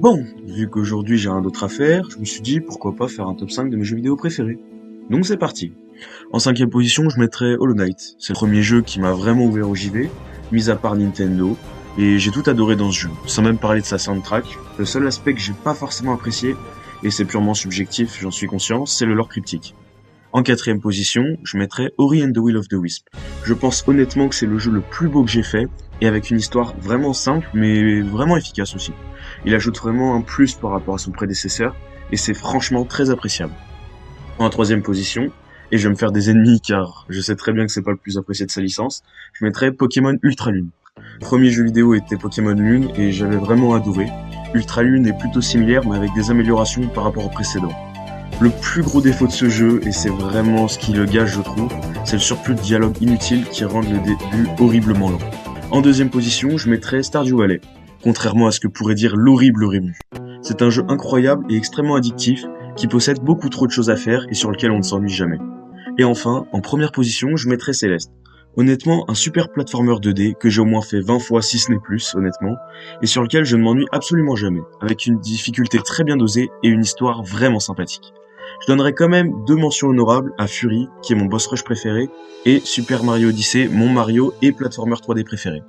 Bon, vu qu'aujourd'hui j'ai rien d'autre à faire, je me suis dit pourquoi pas faire un top 5 de mes jeux vidéo préférés. Donc c'est parti. En cinquième position, je mettrais Hollow Knight. C'est le premier jeu qui m'a vraiment ouvert au JV, mis à part Nintendo, et j'ai tout adoré dans ce jeu, sans même parler de sa soundtrack. Le seul aspect que j'ai pas forcément apprécié, et c'est purement subjectif, j'en suis conscient, c'est le lore cryptique. En quatrième position, je mettrais Ori and the Will of the Wisp. Je pense honnêtement que c'est le jeu le plus beau que j'ai fait, et avec une histoire vraiment simple, mais vraiment efficace aussi. Il ajoute vraiment un plus par rapport à son prédécesseur, et c'est franchement très appréciable. En troisième position, et je vais me faire des ennemis car je sais très bien que c'est pas le plus apprécié de sa licence, je mettrais Pokémon Ultra Lune. Le premier jeu vidéo était Pokémon Lune et j'avais vraiment adoré. Ultra Lune est plutôt similaire mais avec des améliorations par rapport au précédent. Le plus gros défaut de ce jeu, et c'est vraiment ce qui le gâche je trouve, c'est le surplus de dialogue inutile qui rend le début horriblement long. En deuxième position, je mettrais Stardew Valley, contrairement à ce que pourrait dire l'horrible Rému. C'est un jeu incroyable et extrêmement addictif, qui possède beaucoup trop de choses à faire et sur lequel on ne s'ennuie jamais. Et enfin, en première position, je mettrais Céleste. Honnêtement, un super platformer 2D que j'ai au moins fait 20 fois si ce n'est plus, honnêtement, et sur lequel je ne m'ennuie absolument jamais, avec une difficulté très bien dosée et une histoire vraiment sympathique. Je donnerais quand même 2 mentions honorables à Fury, qui est mon boss rush préféré, et Super Mario Odyssey, mon Mario et platformer 3D préféré.